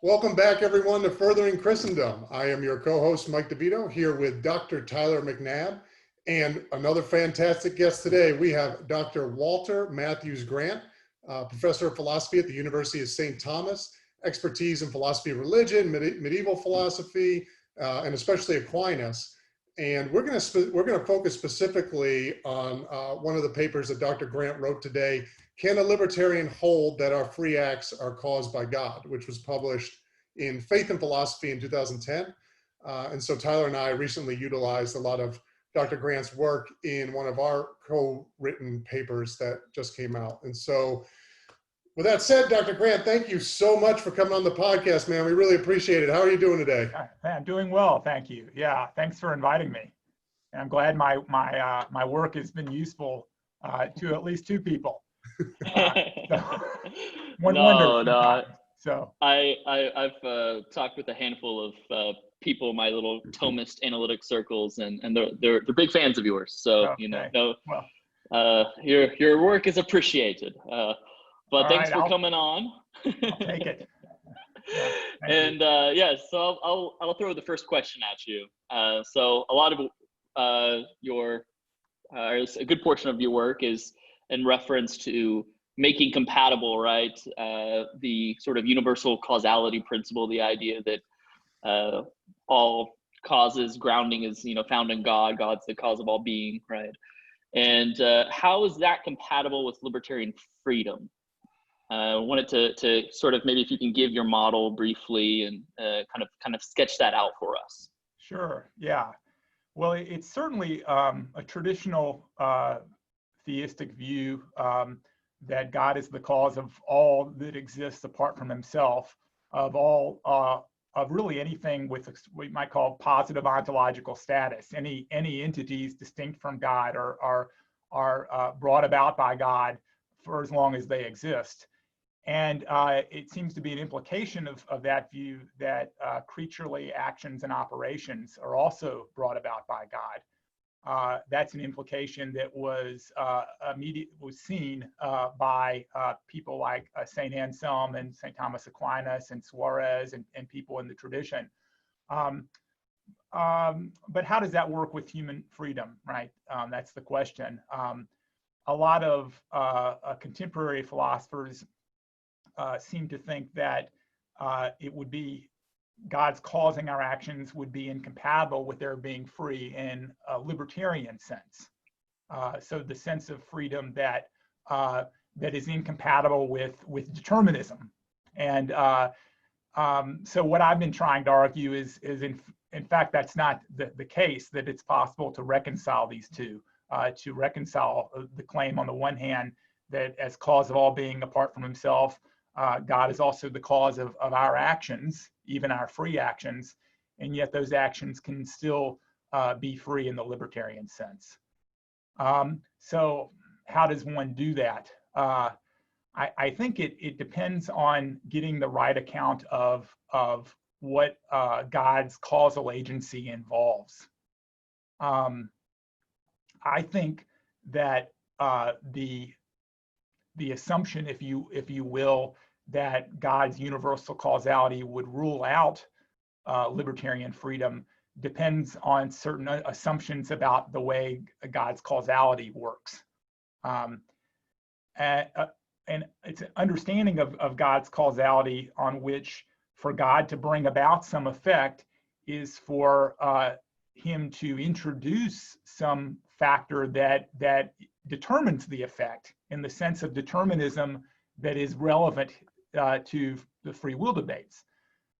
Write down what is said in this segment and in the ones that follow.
Welcome back, everyone, to Furthering Christendom. I am your co-host, Mike DeVito, here with Dr. Tyler McNabb, and another fantastic guest today. We have Dr. Walter Matthews Grant, professor of philosophy at the University of St. Thomas, expertise in philosophy of religion, medieval philosophy, and especially Aquinas. And we're going to focus specifically on one of the papers that Dr. Grant wrote today, Can a Libertarian Hold That Our Free Acts Are Caused by God?, which was published in Faith and Philosophy in 2010. And so Tyler and I recently utilized a lot of Dr. Grant's work in one of our co-written papers that just came out. And so with that said, Dr. Grant, thank you so much for coming on the podcast, man. We really appreciate it. How are you doing today? I'm doing well, thank you. Yeah, thanks for inviting me. And I'm glad my work has been useful to at least two people. I've talked with a handful of people in my little Thomist analytic circles, and they're big fans of yours. So okay. Your work is appreciated. But thanks for coming on. I'll take it. So I'll throw the first question at you. So a lot of a good portion of your work is in reference to making compatible, right, the sort of universal causality principle, the idea that all causes, grounding is found in God. God's the cause of all being, right? And how is that compatible with libertarian freedom? I wanted to sort of, maybe if you can give your model briefly and kind of sketch that out for us. Sure. Yeah. Well, it's certainly a traditional theistic view that God is the cause of all that exists apart from himself, of really anything with what we might call positive ontological status. Any entities distinct from God are brought about by God for as long as they exist. And it seems to be an implication of that view that creaturely actions and operations are also brought about by God. That's an implication that was seen by people like St. Anselm and St. Thomas Aquinas and Suarez and people in the tradition. But how does that work with human freedom, right? That's the question. A lot of contemporary philosophers seem to think that it would be God's causing our actions would be incompatible with their being free in a libertarian sense. So the sense of freedom that is incompatible with determinism. And so what I've been trying to argue is in fact that's not the case, that it's possible to reconcile these two, to reconcile the claim on the one hand that as cause of all being apart from himself, God is also the cause of our actions, even our free actions, and yet those actions can still be free in the libertarian sense. So how does one do that? I think it depends on getting the right account of what God's causal agency involves. I think that the assumption, if you will, that God's universal causality would rule out libertarian freedom depends on certain assumptions about the way God's causality works. And it's an understanding of God's causality on which, for God to bring about some effect, is for him to introduce some factor that determines the effect, in the sense of determinism that is relevant to the free will debates.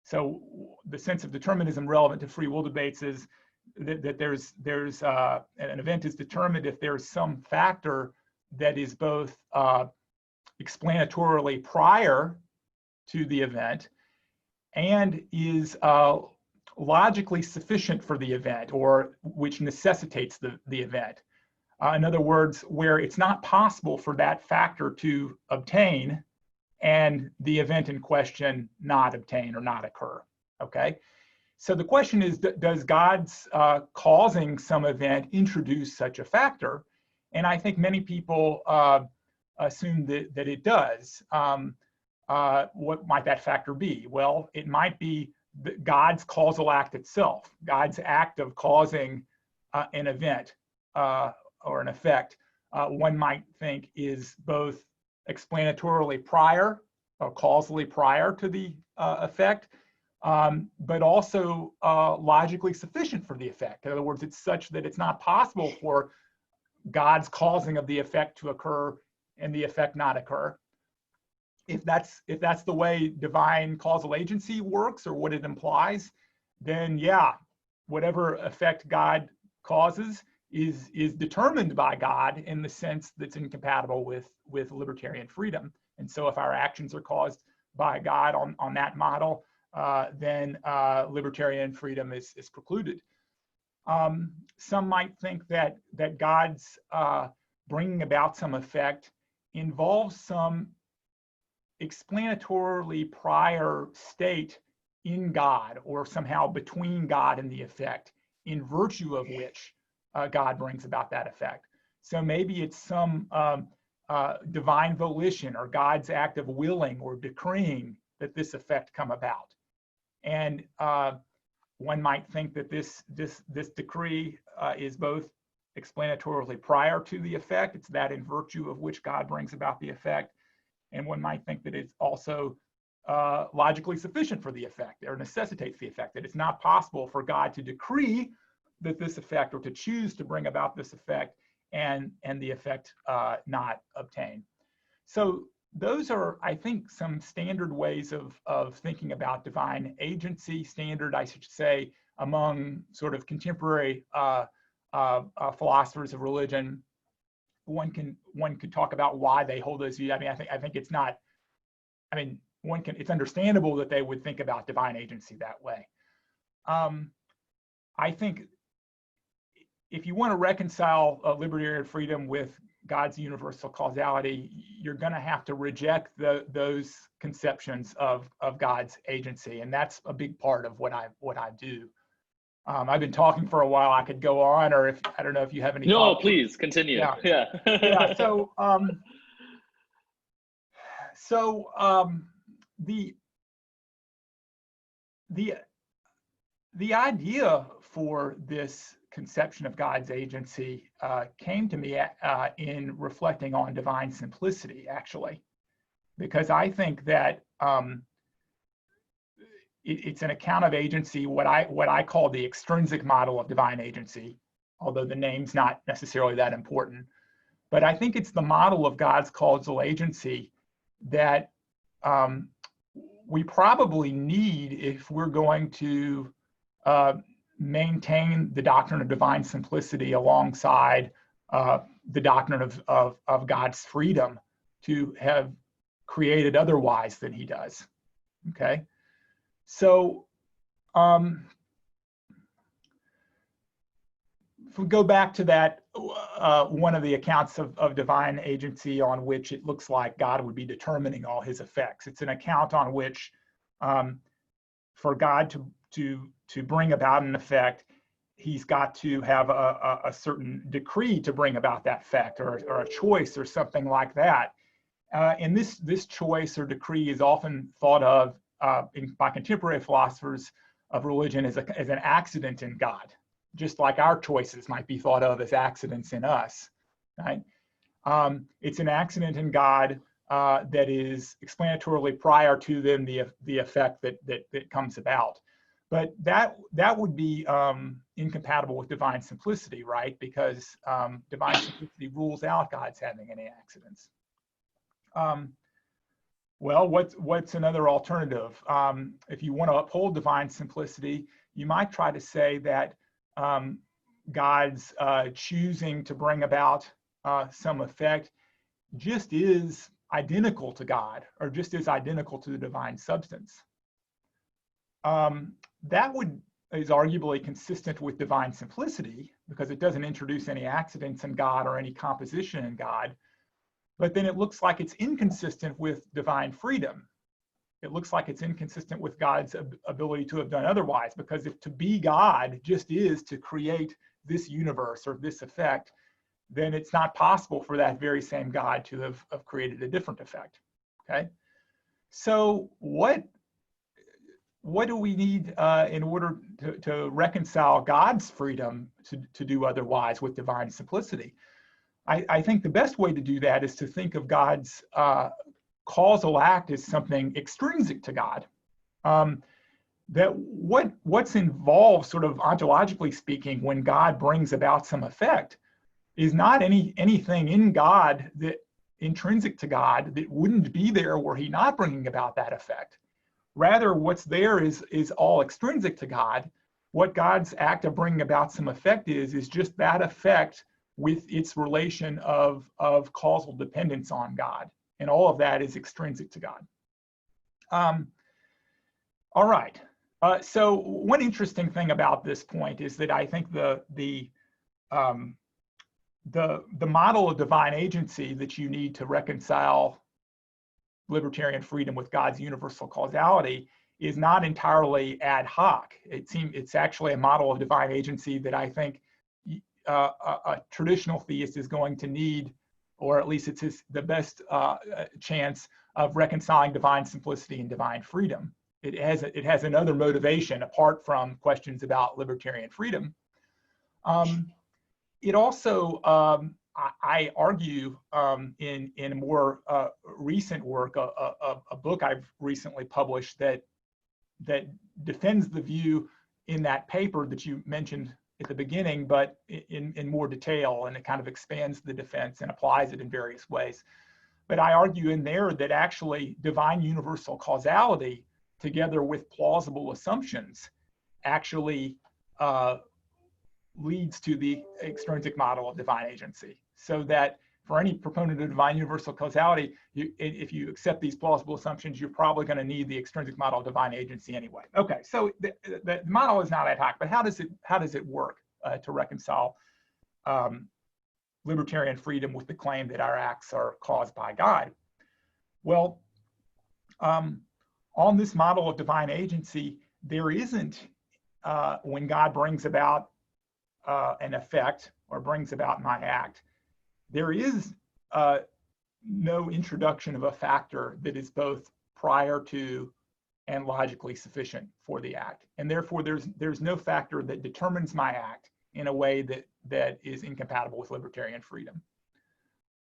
So the sense of determinism relevant to free will debates is that there's an event is determined if there's some factor that is both explanatorily prior to the event and is logically sufficient for the event, or which necessitates the event. In other words, where it's not possible for that factor to obtain and the event in question not obtain or not occur, okay? So the question is, does God's causing some event introduce such a factor? And I think many people assume that it does. what might that factor be? Well, it might be God's causal act itself, God's act of causing an event or an effect. One might think is both explanatorily prior or causally prior to the effect, but also logically sufficient for the effect. In other words, it's such that it's not possible for God's causing of the effect to occur and the effect not occur. If that's the way divine causal agency works or what it implies, then yeah, whatever effect God causes is determined by God in the sense that's incompatible with libertarian freedom. And so if our actions are caused by God on that model, then libertarian freedom is precluded. Some might think that God's bringing about some effect involves some explanatorily prior state in God, or somehow between God and the effect, in virtue of which God brings about that effect. So maybe it's some divine volition or God's act of willing or decreeing that this effect come about. And one might think that this decree is both explanatorily prior to the effect, it's that in virtue of which God brings about the effect, and one might think that it's also logically sufficient for the effect or necessitates the effect, that it's not possible for God to decree that this effect or to choose to bring about this effect and the effect not obtain. So those are, I think, some standard ways of thinking about divine agency, standard, I should say, among sort of contemporary philosophers of religion. One could talk about why they hold those views. I mean, I think it's not, I mean, it's understandable that they would think about divine agency that way. I think if you want to reconcile libertarian freedom with God's universal causality, you're going to have to reject those conceptions of God's agency, and that's a big part of what I do. I've been talking for a while. I could go on, or if I don't know if you have any. No, thoughts. please continue. Yeah. Yeah. So, the idea for this conception of God's agency came to me in reflecting on divine simplicity, actually, because I think that it's an account of agency, what I call the extrinsic model of divine agency, although the name's not necessarily that important. But I think it's the model of God's causal agency that we probably need if we're going to maintain the doctrine of divine simplicity alongside the doctrine of God's freedom to have created otherwise than he does. Okay, so if we go back to that, one of the accounts of divine agency on which it looks like God would be determining all his effects. It's an account on which for God to bring about an effect, he's got to have a certain decree to bring about that effect, or a choice or something like that. And this choice or decree is often thought of by contemporary philosophers of religion as an accident in God, just like our choices might be thought of as accidents in us, right? It's an accident in God that is explanatorily prior to then the effect that comes about. But that would be incompatible with divine simplicity, right? Because divine simplicity rules out God's having any accidents. Well, what's another alternative? If you want to uphold divine simplicity, you might try to say that God's choosing to bring about some effect just is identical to God, or just is identical to the divine substance. That is arguably consistent with divine simplicity, because it doesn't introduce any accidents in God or any composition in God. But then it looks like it's inconsistent with divine freedom. It looks like it's inconsistent with God's ability to have done otherwise, because if to be God just is to create this universe or this effect, then it's not possible for that very same God to have created a different effect, okay? So what do we need in order to reconcile God's freedom to do otherwise with divine simplicity? I think the best way to do that is to think of God's causal act as something extrinsic to God. That what's involved, sort of ontologically speaking, when God brings about some effect, is not anything in God that intrinsic to God that wouldn't be there were he not bringing about that effect. Rather, what's there is all extrinsic to God. What God's act of bringing about some effect is just that effect with its relation of causal dependence on God. And all of that is extrinsic to God. All right. So one interesting thing about this point is that I think the model of divine agency that you need to reconcile libertarian freedom with God's universal causality is not entirely ad hoc. It's actually a model of divine agency that I think a traditional theist is going to need, or at least it's the best chance of reconciling divine simplicity and divine freedom. It has another motivation apart from questions about libertarian freedom. It also, I argue in more recent work, a book I've recently published that defends the view in that paper that you mentioned at the beginning, but in more detail, and it kind of expands the defense and applies it in various ways. But I argue in there that actually divine universal causality, together with plausible assumptions, actually leads to the extrinsic model of divine agency. So that for any proponent of divine universal causality, if you accept these plausible assumptions, you're probably going to need the extrinsic model of divine agency anyway. Okay, so the model is not ad hoc, but how does it work to reconcile libertarian freedom with the claim that our acts are caused by God? Well, on this model of divine agency, there isn't, when God brings about an effect or brings about my act, there is no introduction of a factor that is both prior to and logically sufficient for the act. And therefore, there's no factor that determines my act in a way that is incompatible with libertarian freedom.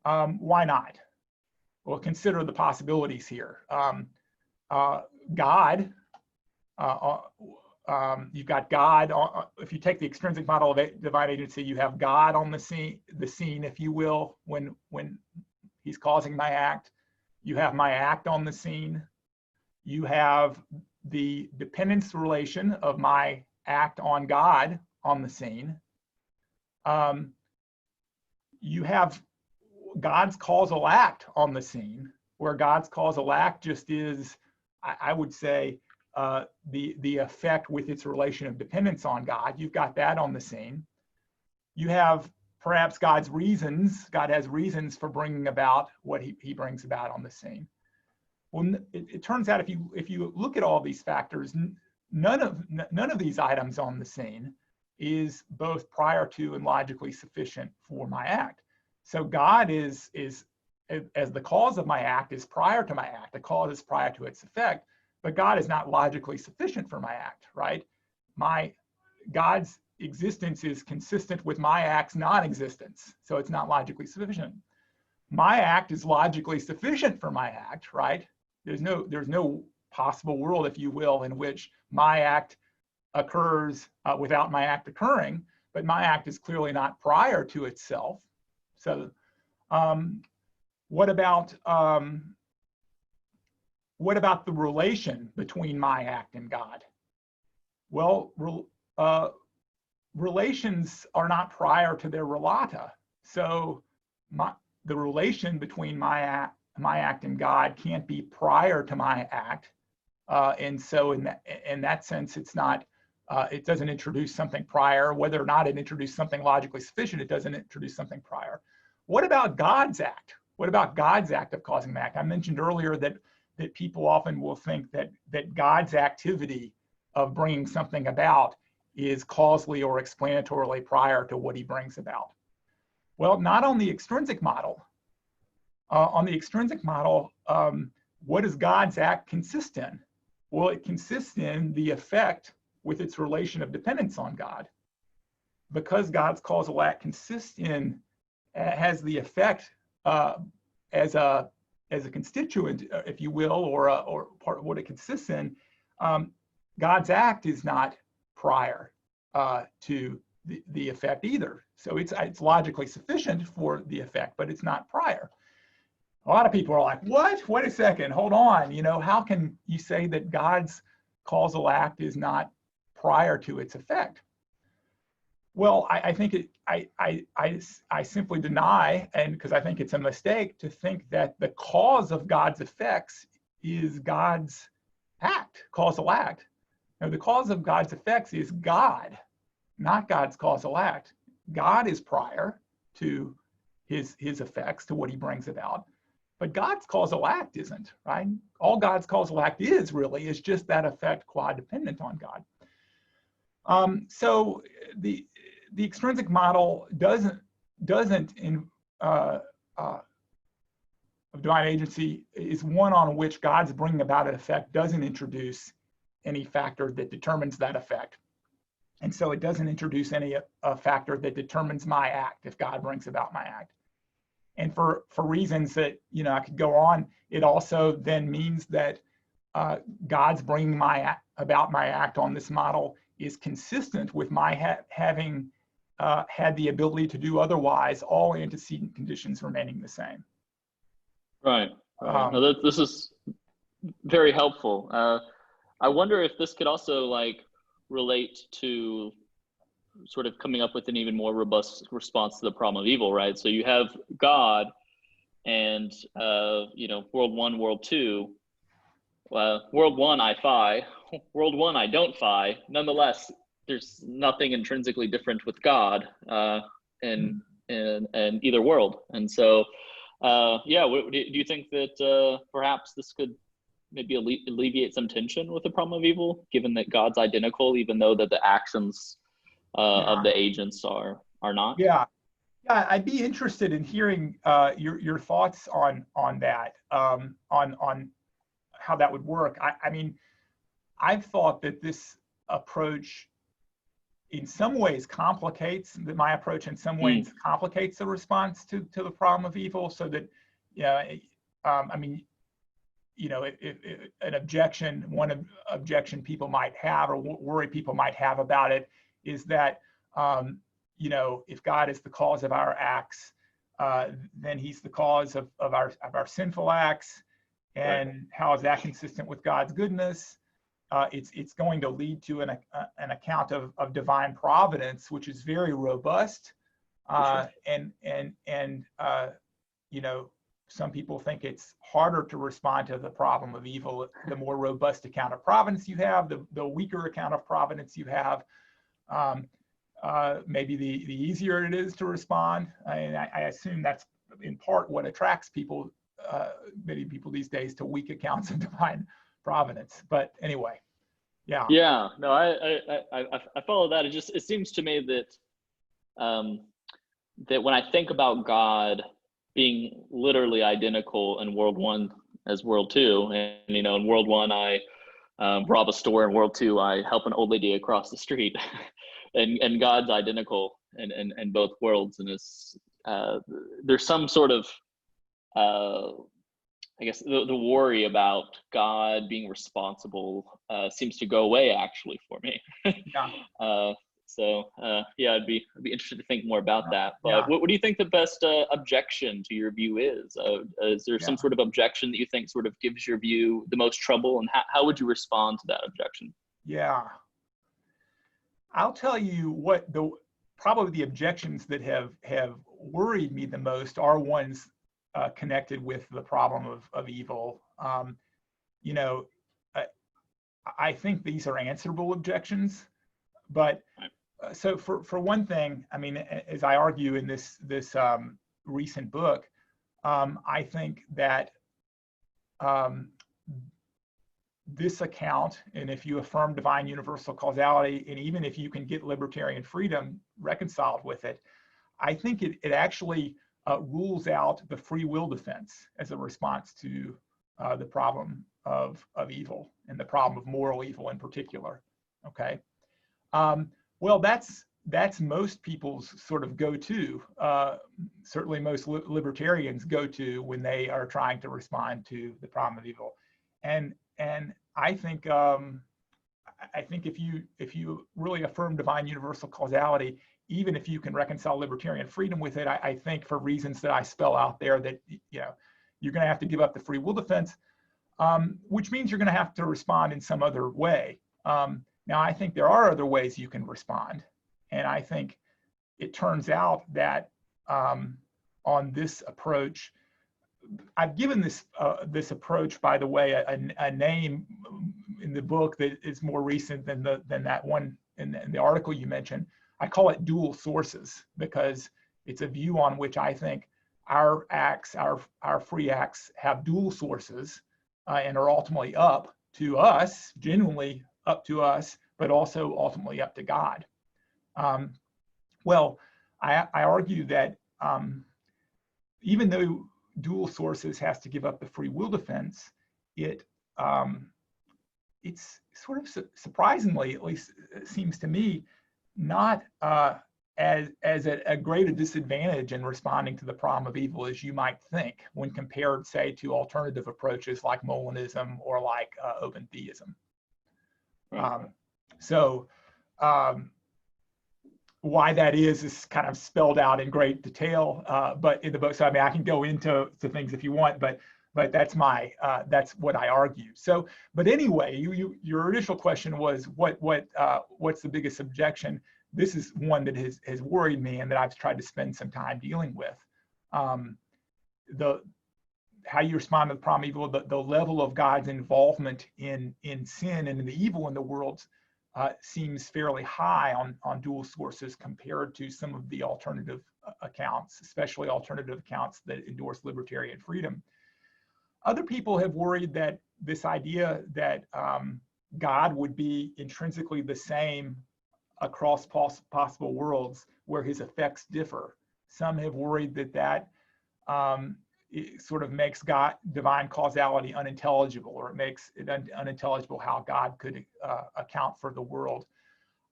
Why not? Well, consider the possibilities here. God, you've got God. If you take the extrinsic model of divine agency, you have God on the scene, if you will, when he's causing my act. You have my act on the scene. You have the dependence relation of my act on God on the scene. You have God's causal act on the scene, where God's causal act just is, I would say, the effect with its relation of dependence on God. You've got that on the scene. You have perhaps God's reasons. God has reasons for bringing about what he brings about on the scene. Well, it turns out if you look at all these factors, none of these items on the scene is both prior to and logically sufficient for my act. So God is as the cause of my act is prior to my act. The cause is prior to its effect, but God is not logically sufficient for my act, right? God's existence is consistent with my act's non-existence, so it's not logically sufficient. My act is logically sufficient for my act, right? There's no possible world, if you will, in which my act occurs without my act occurring, but my act is clearly not prior to itself. So what about the relation between my act and God? Well, relations are not prior to their relata. So the relation between my act and God can't be prior to my act. And so in that sense, it's not, it doesn't introduce something prior. Whether or not it introduced something logically sufficient, it doesn't introduce something prior. What about God's act? What about God's act of causing the act? I mentioned earlier that people often will think that God's activity of bringing something about is causally or explanatorily prior to what he brings about. Well, not on the extrinsic model. On the extrinsic model, what does God's act consist in? Well, it consists in the effect with its relation of dependence on God. Because God's causal act consists in, has the effect as a constituent, if you will, or part of what it consists in, God's act is not prior to the effect either. So it's logically sufficient for the effect, but it's not prior. A lot of people are like, what? Wait a second, hold on. You know, how can you say that God's causal act is not prior to its effect? Well, I think I simply deny, and because I think it's a mistake to think that the cause of God's effects is God's act, causal act. Now, the cause of God's effects is God, not God's causal act. God is prior to his effects, to what he brings about. But God's causal act isn't, right? All God's causal act is really is just that effect quad-dependent on God. So the extrinsic model doesn't of divine agency is one on which God's bringing about an effect doesn't introduce any factor that determines that effect. And so it doesn't introduce any factor that determines my act if God brings about my act. And for reasons that, you know, I could go on, it also then means that God's bringing about my act on this model is consistent with my having had the ability to do otherwise, all antecedent conditions remaining the same. Right. No, this is very helpful. I wonder if this could also like relate to sort of coming up with an even more robust response to the problem of evil, right? So you have God and, you know, world one, world two. World one, I phi. World one, I don't phi. Nonetheless, there's nothing intrinsically different with God in either world. And so, yeah, do you think that perhaps this could maybe alleviate some tension with the problem of evil, given that God's identical, even though that the actions of the agents are not? Yeah, I'd be interested in hearing your thoughts on that, on how that would work. I mean, I've thought that this approach in some ways complicates, my approach in some ways complicates the response to the problem of evil, so that, I mean, you know, if an objection, one objection people might have or worry people might have about it is that, you know, if God is the cause of our acts, then he's the cause of our sinful acts. And right. How is that consistent with God's goodness? It's going to lead to an account of divine providence, which is very robust. Sure. And you know, some people think it's harder to respond to the problem of evil the more robust account of providence you have, the weaker account of providence you have. Maybe the easier it is to respond. I assume that's in part what attracts people, many people these days, to weak accounts of divine providence. But anyway, yeah. Yeah, no, I follow that. It seems to me that that when I think about God being literally identical in world one as world two, and you know, in world one I rob a store, in world two I help an old lady across the street, and God's identical in both worlds, and it's there's some sort of I guess the worry about God being responsible seems to go away actually for me. Yeah. So yeah, I'd be interested to think more about that. But yeah. What do you think the best objection to your view is? Is there some sort of objection that you think sort of gives your view the most trouble, and how would you respond to that objection? Yeah, I'll tell you what probably the objections that have worried me the most are ones connected with the problem of evil. You know, I think these are answerable objections, but so for one thing, I mean, as I argue in this recent book, I think that this account, and if you affirm divine universal causality, and even if you can get libertarian freedom reconciled with it, I think it actually rules out the free will defense as a response to the problem of evil and the problem of moral evil in particular. Okay. Well, that's most people's sort of go-to. Certainly, most libertarians go to when they are trying to respond to the problem of evil, and I think if you really affirm divine universal causality, even if you can reconcile libertarian freedom with it, I think for reasons that I spell out there, that you're going to have to give up the free will defense, which means you're going to have to respond in some other way. Now, I think there are other ways you can respond, and I think it turns out that on this approach, I've given this approach, by the way, a name in the book that is more recent than that one in the article you mentioned. I call it dual sources, because it's a view on which I think our acts, our free acts, have dual sources and are ultimately up to us, genuinely up to us, but also ultimately up to God. Well, I argue that even though dual sources has to give up the free will defense, it's sort of surprisingly, at least it seems to me, not as a great a disadvantage in responding to the problem of evil as you might think when compared, say, to alternative approaches like Molinism or like open theism. Why that is kind of spelled out in great detail, but in the book. So I mean, I can go into things if you want, but that's what I argue. So, but anyway, your initial question was what's the biggest objection? This is one that has worried me and that I've tried to spend some time dealing with. How you respond to the problem of evil, the level of God's involvement in sin and in the evil in the world seems fairly high on dual sources compared to some of the alternative accounts, especially alternative accounts that endorse libertarian freedom. Other people have worried that this idea that God would be intrinsically the same across possible worlds where his effects differ. Some have worried that it sort of makes divine causality unintelligible, or it makes it unintelligible how God could account for the world.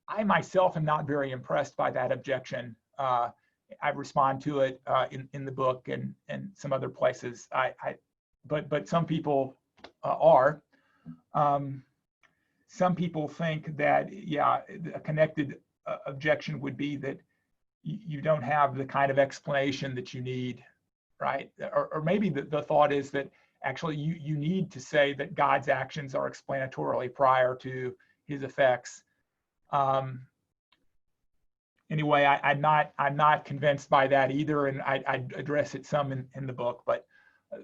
I myself am not very impressed by that objection. I respond to it in the book and some other places. But some people are. Some people think that, a connected objection would be that you don't have the kind of explanation that you need, right? Or maybe the thought is that actually you need to say that God's actions are explanatorily prior to his effects. Anyway, I'm not convinced by that either, and I address it some in the book, but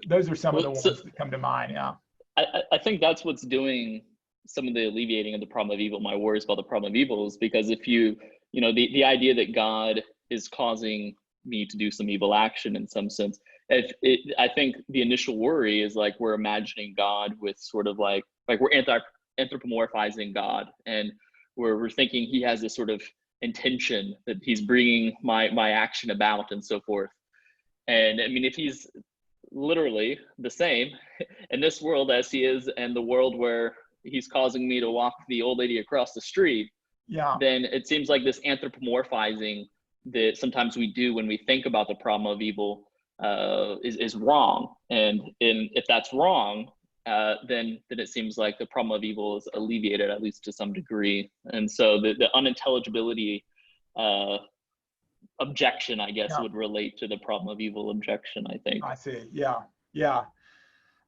those are some of the ones that come to mind. Yeah, I think that's what's doing some of the alleviating of the problem of evil. My worries about the problem of evil is because if the idea that God is causing me to do some evil action in some sense, I think the initial worry is like we're imagining God with sort of like we're anthropomorphizing God, and we're thinking he has this sort of intention that he's bringing my action about and so forth. And I mean, if he's literally the same in this world as he is in the world where he's causing me to walk the old lady across the street, then it seems like this anthropomorphizing that sometimes we do when we think about the problem of evil is wrong. And if that's wrong, then it seems like the problem of evil is alleviated, at least to some degree. And so the unintelligibility objection, I guess, would relate to the problem of evil objection, I think. I see. Yeah.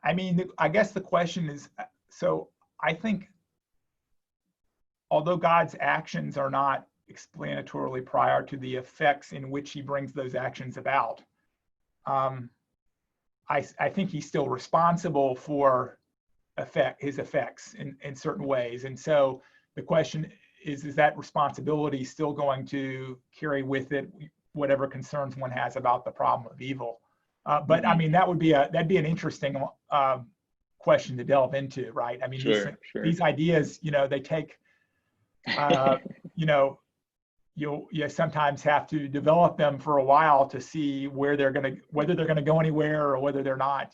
I mean, I guess the question is, so I think although God's actions are not explanatorily prior to the effects in which he brings those actions about, I think he's still responsible for his effects in certain ways. And so the question is that responsibility still going to carry with it whatever concerns one has about the problem of evil? But I mean, that'd be an interesting question to delve into, right? I mean, sure. These ideas, they take, you sometimes have to develop them for a while to see whether they're going to go anywhere or whether they're not,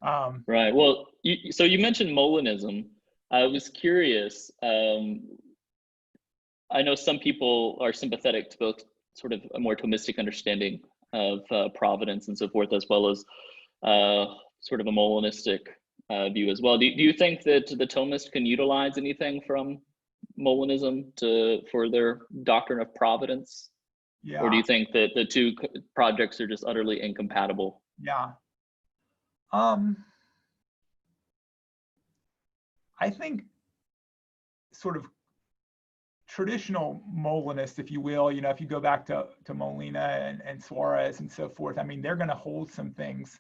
Right. Well, so you mentioned Molinism. I was curious. I know some people are sympathetic to both sort of a more Thomistic understanding of providence and so forth, as well as sort of a Molinistic view as well. Do you think that the Thomists can utilize anything from Molinism for their doctrine of providence? Yeah. Or do you think that the two projects are just utterly incompatible? Yeah. I think sort of traditional Molinists, if you will, if you go back to Molina and Suarez and so forth, I mean, they're going to hold some things,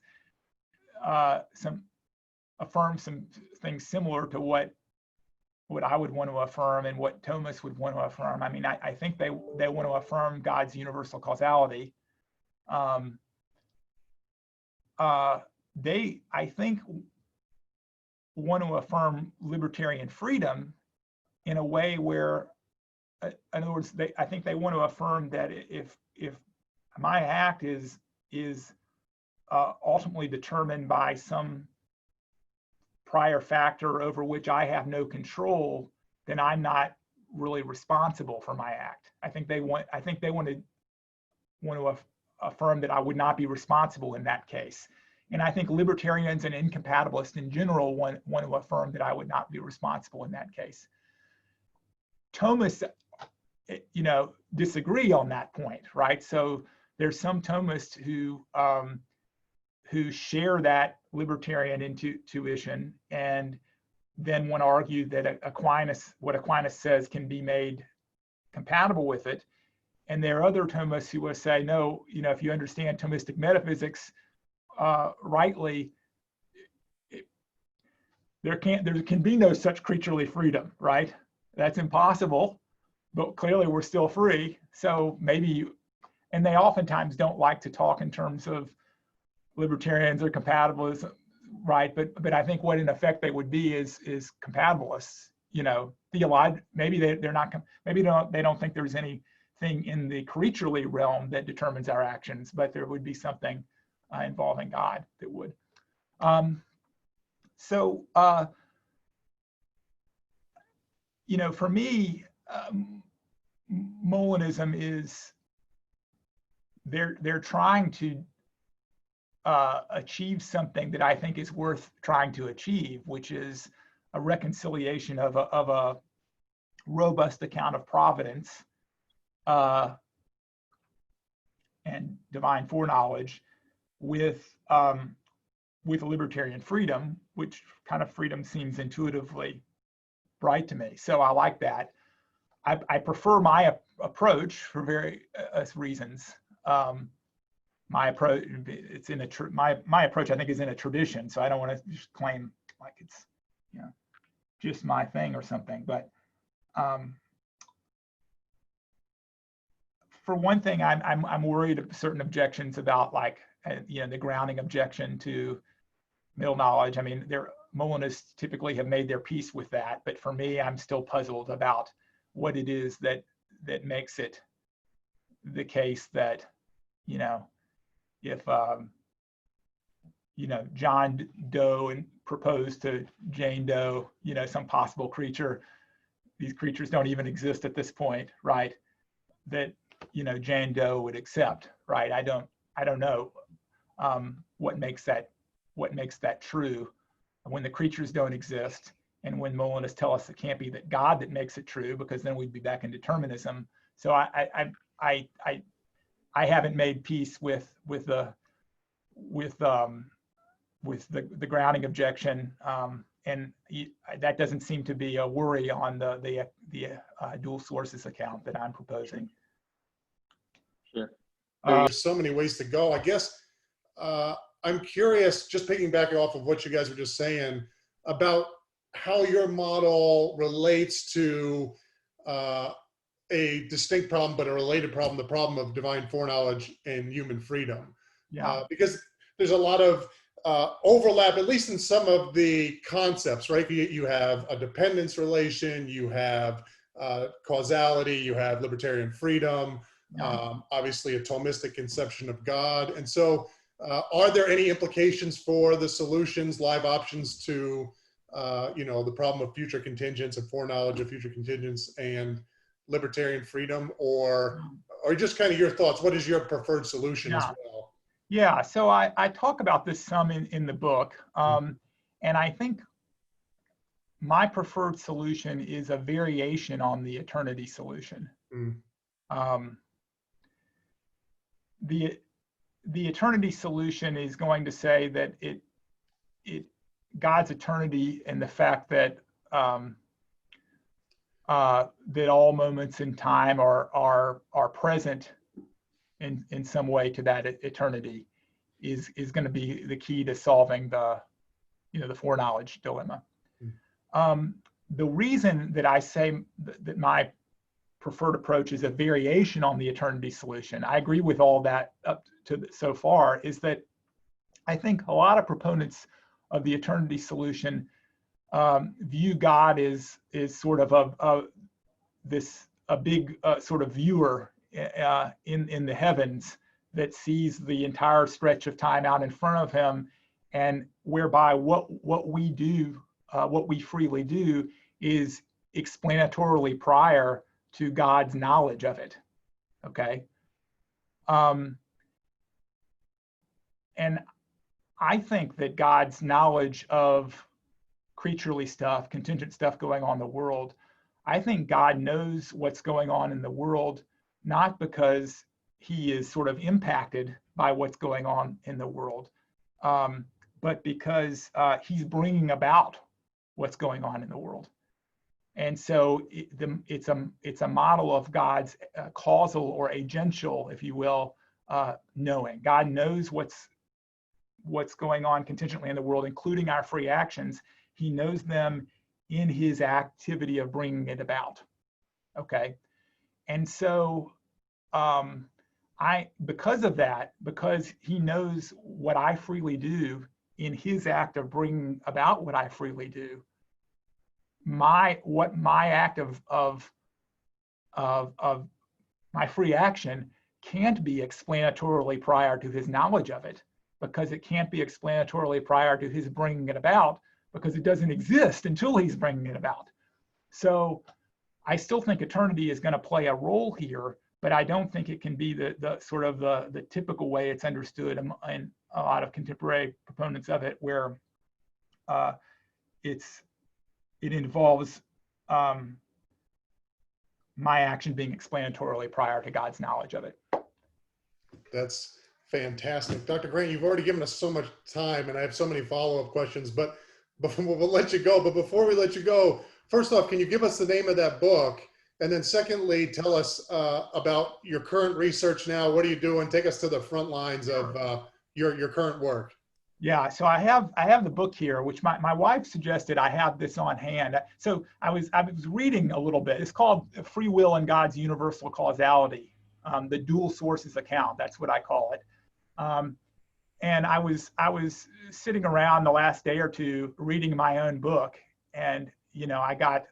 affirm some things similar to what I would want to affirm and what Thomists would want to affirm. I mean, I think they want to affirm God's universal causality. They, I think, want to affirm libertarian freedom in a way where, in other words, I think they want to affirm that if my act is ultimately determined by some prior factor over which I have no control, then I'm not really responsible for my act. I think they want to affirm that I would not be responsible in that case. And I think libertarians and incompatibilists in general want to affirm that I would not be responsible in that case. Thomists, disagree on that point, right? So there's some Thomists who share that libertarian intuition and then want to argue that what Aquinas says can be made compatible with it. And there are other Thomists who will say, no, if you understand Thomistic metaphysics rightly, there can be no such creaturely freedom, right? That's impossible, but clearly we're still free. So maybe and they oftentimes don't like to talk in terms of libertarians or compatibilists, right? But I think what in effect they would be is compatibilists, maybe they're not, maybe they don't think there's anything in the creaturely realm that determines our actions, but there would be something involving God that would. For me, Molinism is, they're trying to achieve something that I think is worth trying to achieve, which is a reconciliation of a robust account of providence and divine foreknowledge with libertarian freedom, which kind of freedom seems intuitively bright to me. So I like that. I prefer my approach for various reasons. My approach, my approach, I think, is in a tradition. So I don't want to just claim like it's, just my thing or something. But for one thing, I'm worried of certain objections about, like, the grounding objection to middle knowledge. I mean, Molinists typically have made their peace with that, but for me, I'm still puzzled about what it is that makes it the case that, if John Doe and proposed to Jane Doe, some possible creature, these creatures don't even exist at this point, right? That Jane Doe would accept, right? I don't know what makes that true when the creatures don't exist, and when Molinists tell us it can't be that God that makes it true, because then we'd be back in determinism. So I haven't made peace with the grounding objection, and that doesn't seem to be a worry on the dual sources account that I'm proposing. Sure. There's so many ways to go. I guess I'm curious, just piggybacking off of what you guys were just saying, about how your model relates to a distinct problem, but a related problem, the problem of divine foreknowledge and human freedom. Yeah. Because there's a lot of overlap, at least in some of the concepts, right? You have a dependence relation, you have causality, you have libertarian freedom, obviously a Thomistic conception of God. And so Are there any implications for the solutions, live options to, the problem of future contingents and foreknowledge of future contingents and libertarian freedom, or just kind of your thoughts? What is your preferred solution as well? Yeah, so I talk about this some in the book, and I think my preferred solution is a variation on the eternity solution. The eternity solution is going to say that God's eternity and the fact that that all moments in time are present in some way to that eternity is going to be the key to solving the foreknowledge dilemma. The reason that I say that my preferred approach is a variation on the eternity solution, I agree with all that up to so far, is that I think a lot of proponents of the eternity solution view God as sort of a big sort of viewer in the heavens that sees the entire stretch of time out in front of him, and whereby what we do, what we freely do, is explanatorily prior to God's knowledge of it. Okay. And I think that God's knowledge of creaturely stuff, contingent stuff going on in the world, I think God knows what's going on in the world, not because he is sort of impacted by what's going on in the world, but because he's bringing about what's going on in the world. And so it's a model of God's causal or agential, if you will, knowing. God knows what's going on contingently in the world, including our free actions. He knows them in his activity of bringing it about. Okay, and so because of that, because he knows what I freely do in his act of bringing about what I freely do, my act of my free action can't be explanatorily prior to his knowledge of it, because it can't be explanatorily prior to his bringing it about, because it doesn't exist until he's bringing it about. So I still think eternity is going to play a role here, but I don't think it can be the sort of the typical way it's understood in a lot of contemporary proponents of it, where it involves my action being explanatorily prior to God's knowledge of it. That's fantastic. Dr. Grant, you've already given us so much time, and I have so many follow-up questions, but we'll let you go. But before we let you go, first off, can you give us the name of that book? And then secondly, tell us about your current research now. What are you doing? Take us to the front lines of your current work. Yeah, so I have the book here, which my wife suggested I have this on hand. So I was reading a little bit. It's called Free Will and God's Universal Causality, the dual sources account. That's what I call it. And I was sitting around the last day or two reading my own book, and I got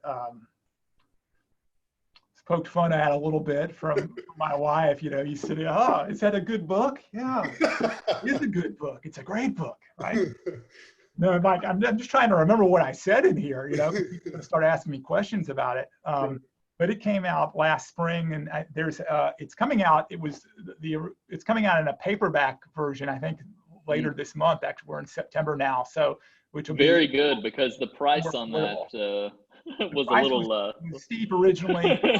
poked fun at a little bit from my wife. You said, "Oh, is that a good book?" Yeah, it is a good book. It's a great book, right? No, I'm just trying to remember what I said in here. You're going to start asking me questions about it. But it came out last spring, and it's coming out. It's coming out in a paperback version, I think, later this month. Actually, we're in September now, so which will be very good, because the price on that was a little was steep originally. They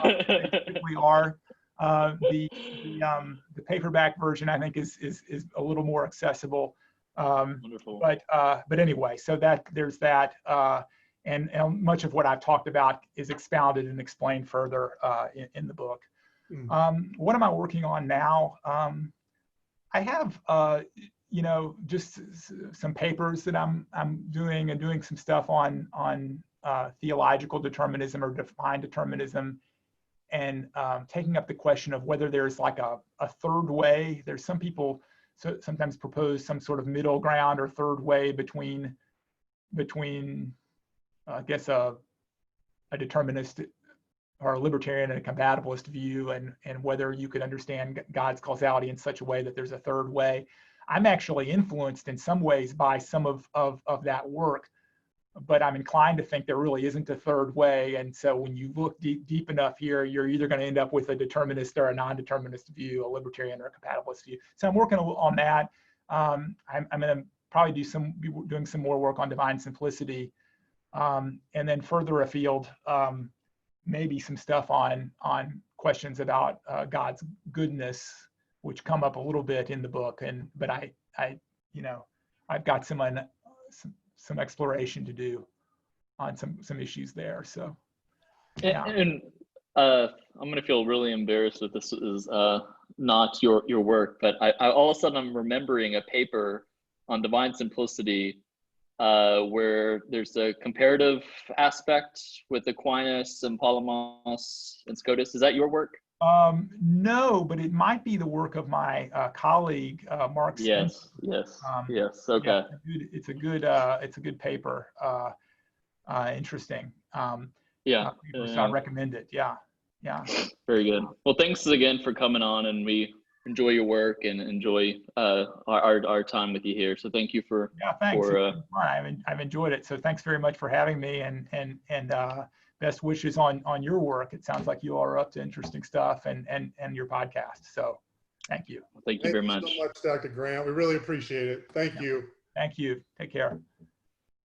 typically are. The paperback version, I think, is a little more accessible. Wonderful. But anyway, so there's that. And much of what I've talked about is expounded and explained further in the book. What am I working on now? I have just some papers that I'm doing, and doing some stuff on theological determinism or defined determinism, and taking up the question of whether there's like a third way. There's some people sometimes propose some sort of middle ground or third way between I guess a determinist or a libertarian and a compatibilist view, and whether you could understand God's causality in such a way that there's a third way. I'm actually influenced in some ways by some of that work, but I'm inclined to think there really isn't a third way. And so when you look deep enough here, you're either going to end up with a determinist or a non-determinist view, a libertarian or a compatibilist view. So I'm working on that. I'm going to probably be doing some more work on divine simplicity, and then further afield, maybe some stuff on questions about God's goodness, which come up a little bit in the book. But I've got some exploration to do on some issues there. So, yeah. And I'm gonna feel really embarrassed that this is not your work, but I all of a sudden I'm remembering a paper on divine simplicity where there's a comparative aspect with Aquinas and Palamas and Scotus. Is that your work? No, but it might be the work of my colleague Mark Spencer. Yes. Okay. Yeah, it's a good paper. Interesting. Yeah. So I recommend it. Yeah. Very good. Well, thanks again for coming on, and we enjoy your work and enjoy our time with you here. So thank you for. Yeah, thanks. I've enjoyed it. So thanks very much for having me, and best wishes on your work. It sounds like you are up to interesting stuff, and your podcast. So thank you. Thank you very much. Thank you so much, Dr. Grant. We really appreciate it. Thank you. Thank you. Take care.